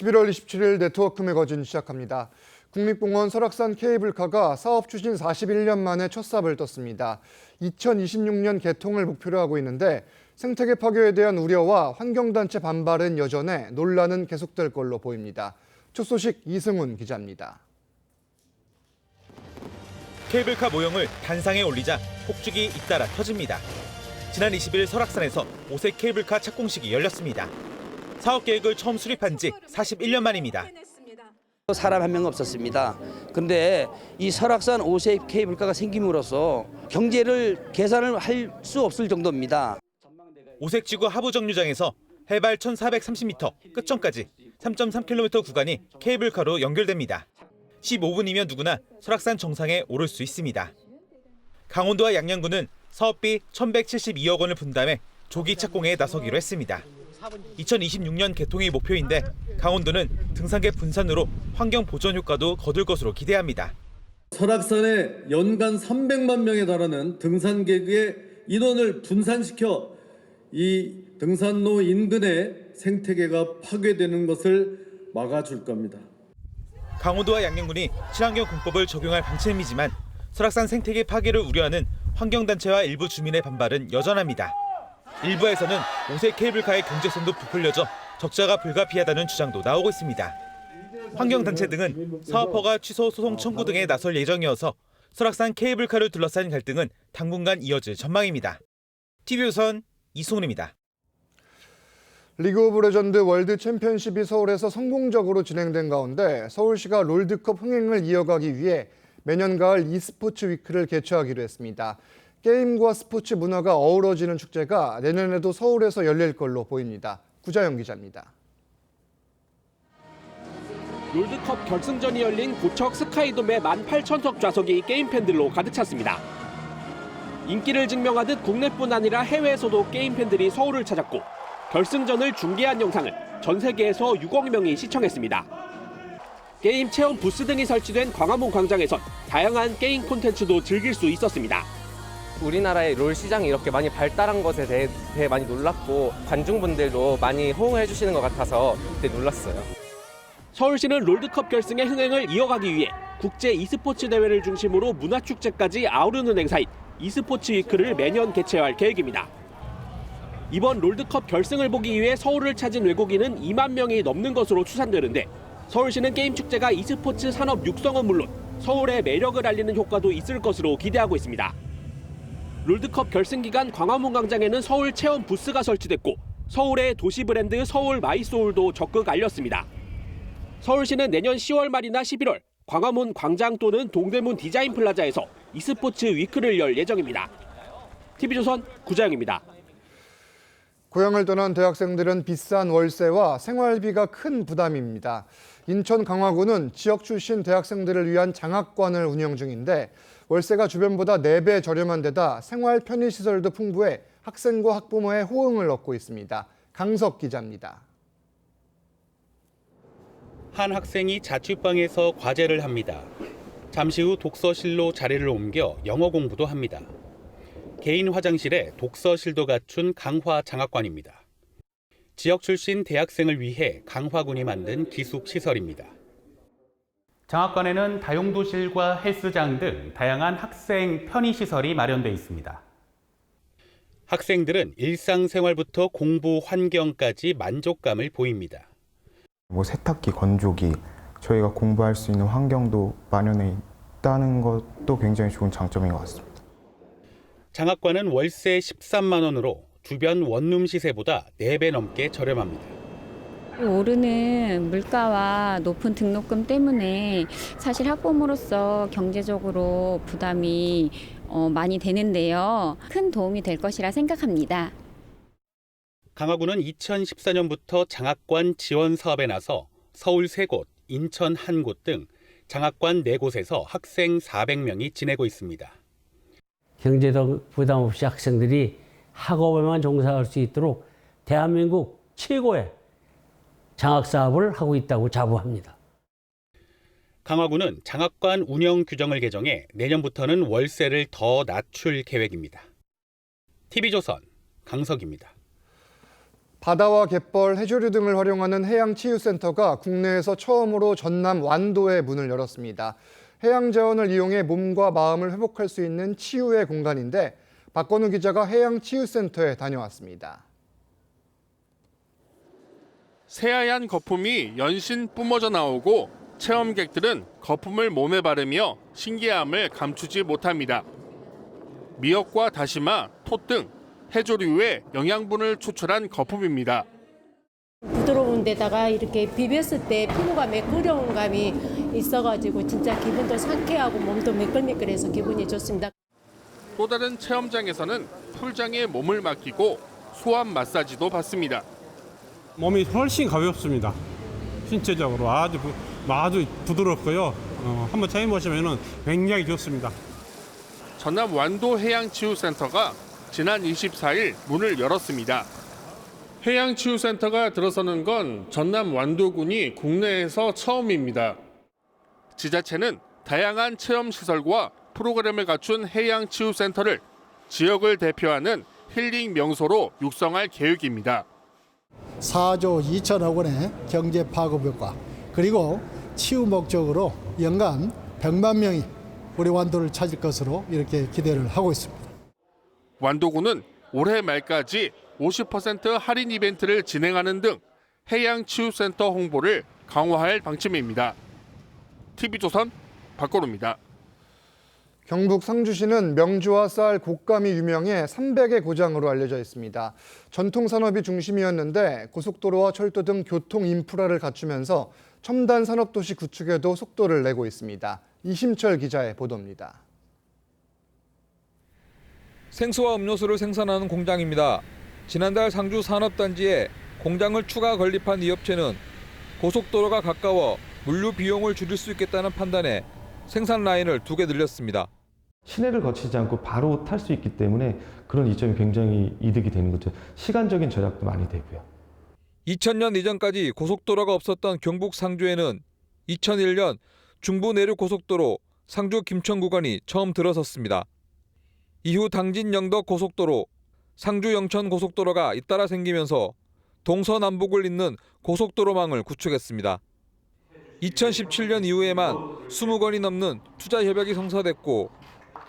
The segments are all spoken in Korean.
11월 27일 네트워크 매거진 시작합니다. 국립공원 설악산 케이블카가 사업 추진 41년 만에 첫 삽을 떴습니다. 2026년 개통을 목표로 하고 있는데 생태계 파괴에 대한 우려와 환경단체 반발은 여전해 논란은 계속될 걸로 보입니다. 첫 소식 이승훈 기자입니다. 케이블카 모형을 단상에 올리자 폭죽이 잇따라 터집니다. 지난 20일 설악산에서 오색 케이블카 착공식이 열렸습니다. 사업 계획을 처음 수립한 지 41년 만입니다. 사람 한 명 없었습니다. 그런데 이 설악산 오색 케이블카가 생김으로써 경제를 계산을 할 수 없을 정도입니다. 오색지구 하부정류장에서 해발 1,430m 끝점까지 3.3km 구간이 케이블카로 연결됩니다. 15분이면 누구나 설악산 정상에 오를 수 있습니다. 강원도와 양양군은 사업비 1,172억 원을 분담해 조기 착공에 나서기로 했습니다. 2026년 개통이 목표인데 강원도는 등산객 분산으로 환경 보전 효과도 거둘 것으로 기대합니다. 설악산에 연간 300만 명에 달하는 등산객의 인원을 분산시켜 이 등산로 인근의 생태계가 파괴되는 것을 막아줄 겁니다. 강원도와 양양군이 친환경 공법을 적용할 방침이지만 설악산 생태계 파괴를 우려하는 환경단체와 일부 주민의 반발은 여전합니다. 일부에서는 오색 케이블카의 경제성도 부풀려져 적자가 불가피하다는 주장도 나오고 있습니다. 환경단체 등은 사업 허가 취소 소송 청구 등에 나설 예정이어서 설악산 케이블카를 둘러싼 갈등은 당분간 이어질 전망입니다. TV조선 이승훈입니다. 리그 오브 레전드 월드 챔피언십이 서울에서 성공적으로 진행된 가운데 서울시가 롤드컵 흥행을 이어가기 위해 매년 가을 e스포츠 위크를 개최하기로 했습니다. 게임과 스포츠 문화가 어우러지는 축제가 내년에도 서울에서 열릴 걸로 보입니다. 구자영 기자입니다. 롤드컵 결승전이 열린 고척 스카이돔의 18,000석 좌석이 게임 팬들로 가득 찼습니다. 인기를 증명하듯 국내뿐 아니라 해외에서도 게임 팬들이 서울을 찾았고 결승전을 중계한 영상을 전 세계에서 6억 명이 시청했습니다. 게임 체험 부스 등이 설치된 광화문 광장에선 다양한 게임 콘텐츠도 즐길 수 있었습니다. 우리나라의 롤 시장이 이렇게 많이 발달한 것에 대해 많이 놀랐고 관중분들도 많이 호응해 주시는 것 같아서 그때 놀랐어요. 서울시는 롤드컵 결승의 흥행을 이어가기 위해 국제 e스포츠 대회를 중심으로 문화축제까지 아우르는 행사인 e스포츠 위크를 매년 개최할 계획입니다. 이번 롤드컵 결승을 보기 위해 서울을 찾은 외국인은 2만 명이 넘는 것으로 추산되는데 서울시는 게임 축제가 e스포츠 산업 육성은 물론 서울의 매력을 알리는 효과도 있을 것으로 기대하고 있습니다. 롤드컵 결승 기간 광화문 광장에는 서울 체험 부스가 설치됐고 서울의 도시 브랜드 서울 마이소울도 적극 알렸습니다. 서울시는 내년 10월 말이나 11월 광화문 광장 또는 동대문 디자인 플라자에서 e스포츠 위크를 열 예정입니다. TV조선 구자영입니다. 고향을 떠난 대학생들은 비싼 월세와 생활비가 큰 부담입니다. 인천 강화구는 지역 출신 대학생들을 위한 장학관을 운영 중인데 월세가 주변보다 4배 저렴한 데다 생활 편의시설도 풍부해 학생과 학부모의 호응을 얻고 있습니다. 강석 기자입니다. 한 학생이 자취방에서 과제를 합니다. 잠시 후 독서실로 자리를 옮겨 영어 공부도 합니다. 개인 화장실에 독서실도 갖춘 강화 장학관입니다. 지역 출신 대학생을 위해 강화군이 만든 기숙 시설입니다. 장학관에는 다용도실과 헬스장 등 다양한 학생 편의시설이 마련돼 있습니다. 학생들은 일상생활부터 공부 환경까지 만족감을 보입니다. 세탁기, 건조기, 저희가 공부할 수 있는 환경도 마련해 있다는 것도 굉장히 좋은 장점인 것 같습니다. 장학관은 월세 13만 원으로 주변 원룸 시세보다 4배 넘게 저렴합니다. 오르는 물가와 높은 등록금 때문에 사실 학부모로서 경제적으로 부담이 많이 되는데요. 큰 도움이 될 것이라 생각합니다. 강화구는 2014년부터 장학관 지원 사업에 나서 서울 3곳, 인천 1곳 등 장학관 4곳에서 학생 400명이 지내고 있습니다. 경제적 부담 없이 학생들이 학업에만 종사할 수 있도록 대한민국 최고의 장학사업을 하고 있다고 자부합니다. 강화구는 장학관 운영 규정을 개정해 내년부터는 월세를 더 낮출 계획입니다. TV조선 강석입니다. 바다와 갯벌, 해조류 등을 활용하는 해양치유센터가 국내에서 처음으로 전남 완도에 문을 열었습니다. 해양자원을 이용해 몸과 마음을 회복할 수 있는 치유의 공간인데 박건우 기자가 해양치유센터에 다녀왔습니다. 새하얀 거품이 연신 뿜어져 나오고 체험객들은 거품을 몸에 바르며 신기함을 감추지 못합니다. 미역과 다시마, 톳 등 해조류의 영양분을 추출한 거품입니다. 부드러운 데다가 이렇게 비볐을 때 피부가 매끄러운 감이 있어가지고 진짜 기분도 상쾌하고 몸도 매끌매끌해서 기분이 좋습니다. 또 다른 체험장에서는 풀장에 몸을 맡기고 수압 마사지도 받습니다. 몸이 훨씬 가볍습니다. 신체적으로 아주 부드럽고요. 한번 체험해보시면 굉장히 좋습니다. 전남 완도 해양치유센터가 지난 24일 문을 열었습니다. 해양치유센터가 들어서는 건 전남 완도군이 국내에서 처음입니다. 지자체는 다양한 체험시설과 프로그램을 갖춘 해양치유센터를 지역을 대표하는 힐링 명소로 육성할 계획입니다. 4조 2천억 원의 경제 파급 효과, 그리고 치유 목적으로 연간 100만 명이 우리 완도를 찾을 것으로 이렇게 기대를 하고 있습니다. 완도군은 올해 말까지 50% 할인 이벤트를 진행하는 등 해양치유센터 홍보를 강화할 방침입니다. TV조선 박건우입니다. 경북 상주시는 명주와 쌀, 곶감이 유명해 300의 고장으로 알려져 있습니다. 전통 산업이 중심이었는데 고속도로와 철도 등 교통 인프라를 갖추면서 첨단 산업도시 구축에도 속도를 내고 있습니다. 이심철 기자의 보도입니다. 생수와 음료수를 생산하는 공장입니다. 지난달 상주 산업단지에 공장을 추가 건립한 이 업체는 고속도로가 가까워 물류 비용을 줄일 수 있겠다는 판단에 생산 라인을 2개 늘렸습니다. 시내를 거치지 않고 바로 탈 수 있기 때문에 그런 이점이 굉장히 이득이 되는 거죠. 시간적인 절약도 많이 되고요. 2000년 이전까지 고속도로가 없었던 경북 상주에는 2001년 중부 내륙 고속도로 상주 김천 구간이 처음 들어섰습니다. 이후 당진 영덕 고속도로, 상주 영천 고속도로가 잇따라 생기면서 동서남북을 잇는 고속도로망을 구축했습니다. 2017년 이후에만 20건이 넘는 투자 협약이 성사됐고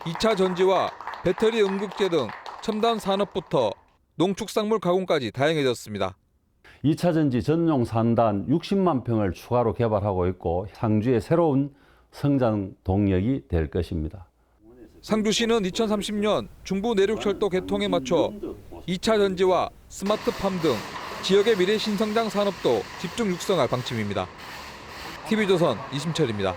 2차 전지와 배터리 응급제 등 첨단 산업부터 농축산물 가공까지 다양해졌습니다. 2차 전지 전용 산단 60만 평을 추가로 개발하고 있고 상주의 새로운 성장 동력이 될 것입니다. 상주시는 2030년 중부 내륙철도 개통에 맞춰 2차 전지와 스마트팜 등 지역의 미래 신성장 산업도 집중 육성할 방침입니다. TV조선 이심철입니다.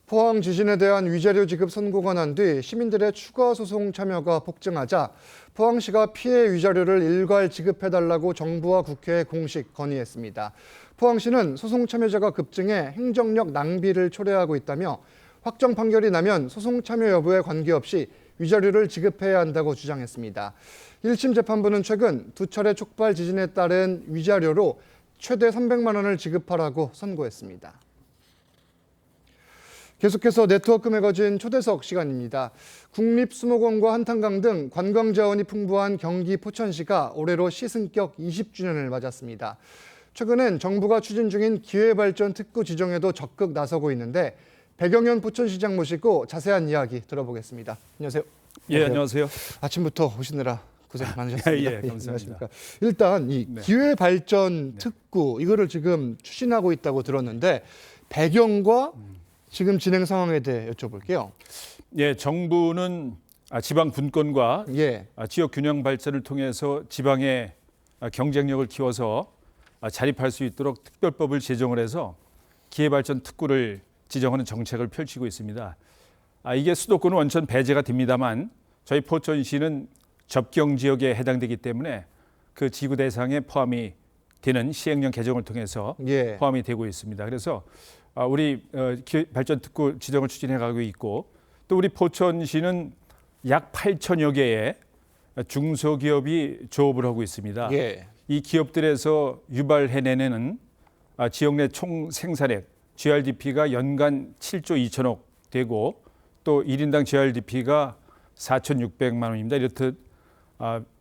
포항 지진에 대한 위자료 지급 선고가 난 뒤 시민들의 추가 소송 참여가 폭증하자 포항시가 피해 위자료를 일괄 지급해달라고 정부와 국회에 공식 건의했습니다. 포항시는 소송 참여자가 급증해 행정력 낭비를 초래하고 있다며 확정 판결이 나면 소송 참여 여부에 관계없이 위자료를 지급해야 한다고 주장했습니다. 1심 재판부는 최근 2차례 촉발 지진에 따른 위자료로 최대 300만 원을 지급하라고 선고했습니다. 계속해서 네트워크 매거진 초대석 시간입니다. 국립수목원과 한탄강 등 관광자원이 풍부한 경기 포천시가 올해로 시승격 20주년을 맞았습니다. 최근엔 정부가 추진 중인 기회발전 특구 지정에도 적극 나서고 있는데 백영현 포천시장 모시고 자세한 이야기 들어보겠습니다. 안녕하세요. 예, 안녕하세요. 아침부터 오시느라 고생 많으셨습니다. 예, 감사합니다. 일단 이 기회발전 특구 이거를 지금 추진하고 있다고 들었는데 배경과 지금 진행 상황에 대해 여쭤볼게요. 예, 정부는 지방 분권과 지역 균형 발전을 통해서 지방의 경쟁력을 키워서 자립할 수 있도록 특별법을 제정을 해서 기회발전 특구를 지정하는 정책을 펼치고 있습니다. 이게 수도권은 원천 배제가 됩니다만 저희 포천시는 접경 지역에 해당되기 때문에 그 지구 대상에 포함이 되는 시행령 개정을 통해서 포함이 되고 있습니다. 그래서 우리 기회발전 특구 지정을 추진해 가고 있고 또 우리 포천시는 약 8천여 개의 중소기업이 조업을 하고 있습니다. 이 기업들에서 유발해내는 지역 내 총 생산액 GRDP가 연간 7조 2천억 되고 또 1인당 GRDP가 4,600만 원입니다. 이렇듯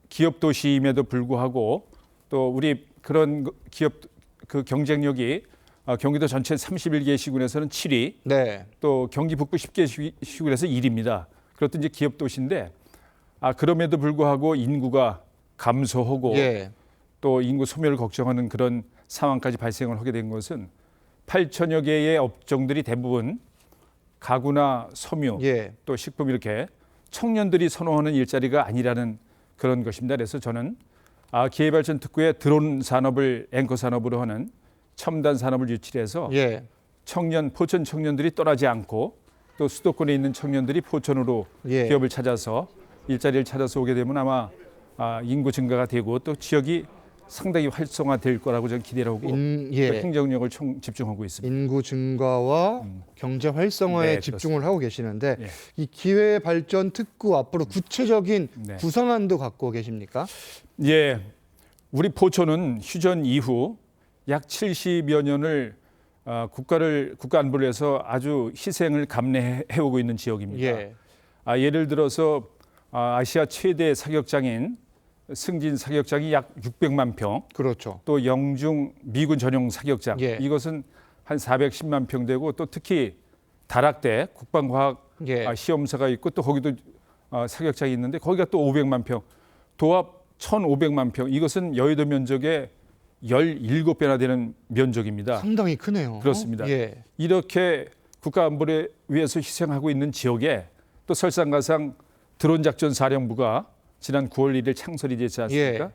기업 도시임에도 불구하고 또 우리 그런 기업 그 경쟁력이 경기도 전체 31개 시군에서는 7위, 네. 또 경기 북부 10개 시군에서 1위입니다. 그것도 이제 기업 도시인데 그럼에도 불구하고 인구가 감소하고 예. 또 인구 소멸을 걱정하는 그런 상황까지 발생을 하게 된 것은 8천여 개의 업종들이 대부분 가구나 섬유, 예. 또 식품 이렇게 청년들이 선호하는 일자리가 아니라는 그런 것입니다. 그래서 저는 기회발전 특구의 드론 산업을 앵커 산업으로 하는 첨단 산업을 유치해서 예. 포천 청년들이 떠나지 않고 또 수도권에 있는 청년들이 포천으로 예. 기업을 찾아서 일자리를 찾아서 오게 되면 아마 인구 증가가 되고 또 지역이 상당히 활성화될 거라고 저는 기대를 하고 예. 또 행정력을 집중하고 있습니다. 인구 증가와 경제 활성화에 네, 집중을 하고 계시는데 예. 이 기회 발전 특구 앞으로 구체적인 네. 구상안도 갖고 계십니까? 예, 우리 포천은 휴전 이후 약 70여 년을 국가 안보를 위해서 아주 희생을 감내해 오고 있는 지역입니다. 예. 예를 들어서 아시아 최대 사격장인 승진 사격장이 약 600만 평. 그렇죠. 또 영중 미군 전용 사격장. 예. 이것은 한 410만 평 되고 또 특히 다락대 국방과학 예. 시험사가 있고 또 거기도 사격장이 있는데 거기가 또 500만 평. 도합 1,500만 평. 이것은 여의도 면적의 17배나 되는 면적입니다. 상당히 크네요. 그렇습니다. 예. 이렇게 국가 안보를 위해서 희생하고 있는 지역에 또 설상가상 드론 작전 사령부가 지난 9월 1일 창설이 되지 않습니까? 예.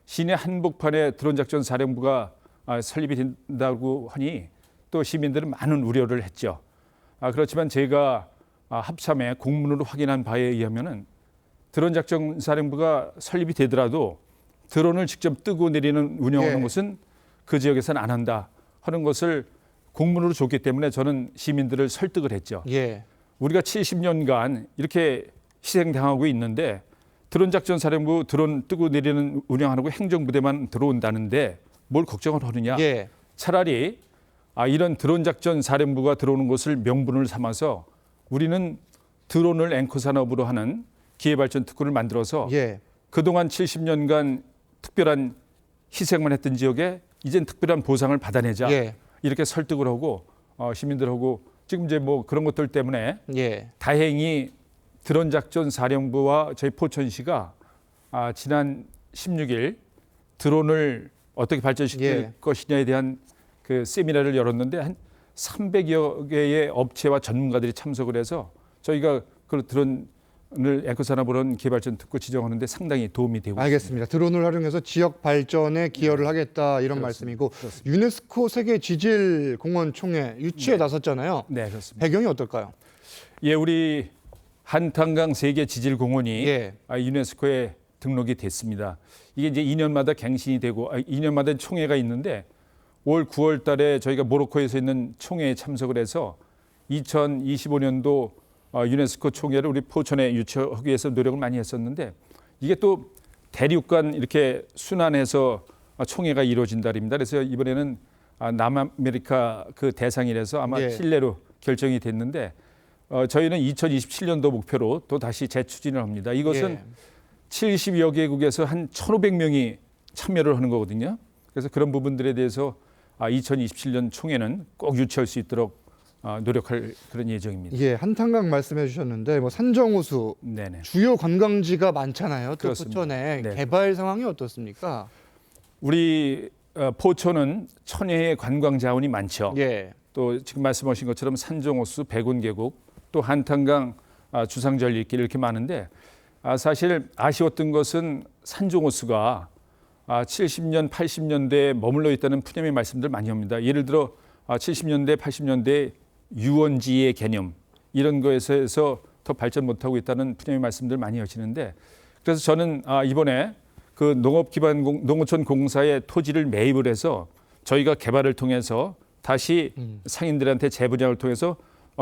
시내 한복판에 드론 작전 사령부가 설립이 된다고 하니 또 시민들은 많은 우려를 했죠. 그렇지만 제가 합참에 공문으로 확인한 바에 의하면은 드론 작전 사령부가 설립이 되더라도 드론을 직접 뜨고 내리는 운영하는 예. 것은 그 지역에서는 안 한다 하는 것을 공문으로 줬기 때문에 저는 시민들을 설득을 했죠. 예. 우리가 70년간 이렇게 희생당하고 있는데 드론 작전 사령부 드론 뜨고 내리는 운영하고 행정부대만 들어온다는데 뭘 걱정을 하느냐. 예. 차라리 이런 드론 작전 사령부가 들어오는 것을 명분을 삼아서 우리는 드론을 앵커 산업으로 하는 기회발전 특구를 만들어서 예. 그동안 70년간 특별한 희생만 했던 지역에 이젠 특별한 보상을 받아내자. 예. 이렇게 설득을 하고 시민들하고 지금 이제 뭐 그런 것들 때문에 예. 다행히 드론 작전 사령부와 저희 포천시가 지난 16일 드론을 어떻게 발전시킬 예. 것이냐에 대한 그 세미나를 열었는데 한 300여 개의 업체와 전문가들이 참석을 해서 저희가 그 드론을 에코산업으로 한 기회발전 특구 지정하는데 상당히 도움이 되고 알겠습니다. 드론을 활용해서 지역 발전에 기여를 하겠다 이런 말씀이고 유네스코 세계 지질 공원 총회 유치에 나섰잖아요. 네, 그렇습니다. 배경이 어떨까요? 예, 우리 한탄강 세계 지질 공원이 예. 유네스코에 등록이 됐습니다. 이게 이제 2년마다 갱신이 되고 2년마다 총회가 있는데 올 9월 달에 저희가 모로코에서 있는 총회에 참석을 해서 2025년도 유네스코 총회를 우리 포천에 유치하기 위해서 노력을 많이 했었는데 이게 또 대륙간 이렇게 순환해서 총회가 이루어진다입니다. 그래서 이번에는 남아메리카 그 대상이라서 아마 예. 칠레로 결정이 됐는데 저희는 2027년도 목표로 또 다시 재추진을 합니다. 이것은 예. 70여 개국에서 한 1,500명이 참여를 하는 거거든요. 그래서 그런 부분들에 대해서 2027년 총회는 꼭 유치할 수 있도록 노력할 그런 예정입니다. 예, 한탄강 말씀해 주셨는데 뭐 산정호수 네네. 주요 관광지가 많잖아요. 또 그렇습니다. 포천에 네. 개발 상황이 어떻습니까? 우리 포천은 천혜의 관광 자원이 많죠. 예. 또 지금 말씀하신 것처럼 산정호수, 백운계곡, 또 한탄강 주상절리길 이렇게 많은데 사실 아쉬웠던 것은 산정호수가 70년, 80년대에 머물러 있다는 푸념의 말씀들 많이 합니다. 예를 들어 70년대, 80년대 유원지의 개념 이런 거에서 더 발전 못하고 있다는 푸념의 말씀들 많이 하시는데 그래서 저는 이번에 그 농어촌 공사의 토지를 매입을 해서 저희가 개발을 통해서 다시 상인들한테 재분양을 통해서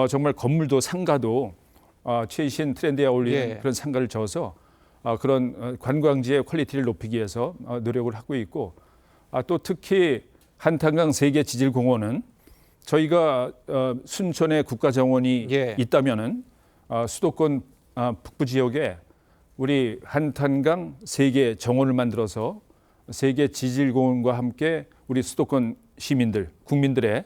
정말 건물도 상가도 최신 트렌드에 어울리는 예. 그런 상가를 지어서 그런 관광지의 퀄리티를 높이기 위해서 노력을 하고 있고 또 특히 한탄강 세계 지질공원은 저희가 순천에 국가정원이 예. 있다면은 수도권 북부 지역에 우리 한탄강 세계 정원을 만들어서 세계 지질공원과 함께 우리 수도권 시민들, 국민들의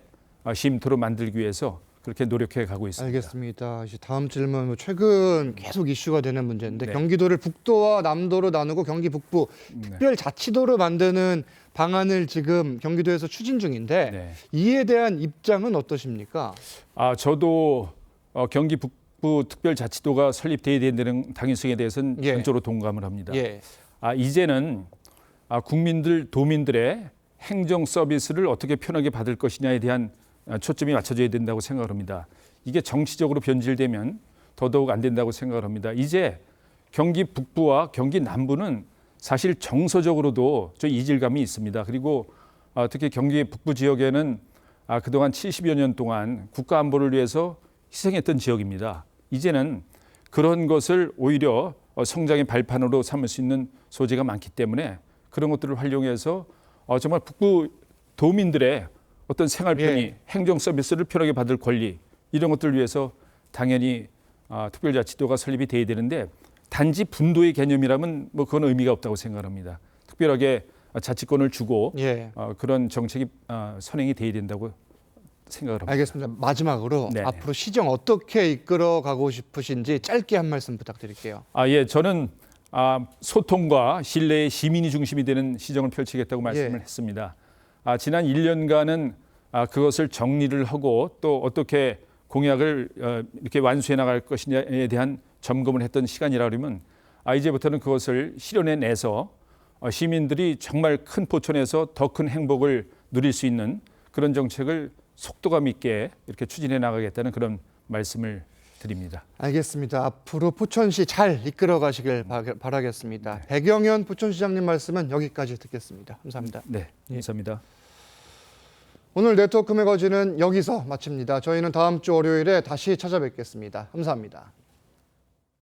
쉼터로 만들기 위해서 그렇게 노력해 가고 있습니다. 알겠습니다. 이제 다음 질문, 최근 계속 이슈가 되는 문제인데 네. 경기도를 북도와 남도로 나누고 경기 북부 특별자치도로 만드는 방안을 지금 경기도에서 추진 중인데 이에 대한 입장은 어떠십니까? 저도 경기 북부 특별자치도가 설립돼야 된다는 당위성에 대해서는 전적으로 동감을 합니다. 이제는 국민들, 도민들의 행정 서비스를 어떻게 편하게 받을 것이냐에 대한 초점이 맞춰져야 된다고 생각을 합니다. 이게 정치적으로 변질되면 더더욱 안 된다고 생각을 합니다. 이제 경기 북부와 경기 남부는 사실 정서적으로도 좀 이질감이 있습니다. 그리고 특히 경기 북부 지역에는 그동안 70여 년 동안 국가 안보를 위해서 희생했던 지역입니다. 이제는 그런 것을 오히려 성장의 발판으로 삼을 수 있는 소지가 많기 때문에 그런 것들을 활용해서 정말 북부 도민들의 어떤 생활 편의, 행정 서비스를 편하게 받을 권리 이런 것들을 위해서 당연히 특별자치도가 설립이 돼야 되는데 단지 분도의 개념이라면 뭐 그건 의미가 없다고 생각합니다. 특별하게 자치권을 주고 그런 정책이 선행이 돼야 된다고 생각을 합니다. 알겠습니다. 마지막으로 앞으로 시정 어떻게 이끌어가고 싶으신지 짧게 한 말씀 부탁드릴게요. 저는 소통과 신뢰의 시민이 중심이 되는 시정을 펼치겠다고 말씀을 했습니다. 지난 1년간은 그것을 정리를 하고 또 어떻게 공약을 이렇게 완수해 나갈 것이냐에 대한 점검을 했던 시간이라 그러면 이제부터는 그것을 실현해내서 시민들이 정말 큰 포천에서 더 큰 행복을 누릴 수 있는 그런 정책을 속도감 있게 이렇게 추진해 나가겠다는 그런 말씀을 드립니다. 알겠습니다. 앞으로 포천시 잘 이끌어 가시길 바라겠습니다. 백영현 포천시장님 말씀은 여기까지 듣겠습니다. 감사합니다. 네, 감사합니다. 오늘 네트워크 매거진은 여기서 마칩니다. 저희는 다음 주 월요일에 다시 찾아뵙겠습니다. 감사합니다.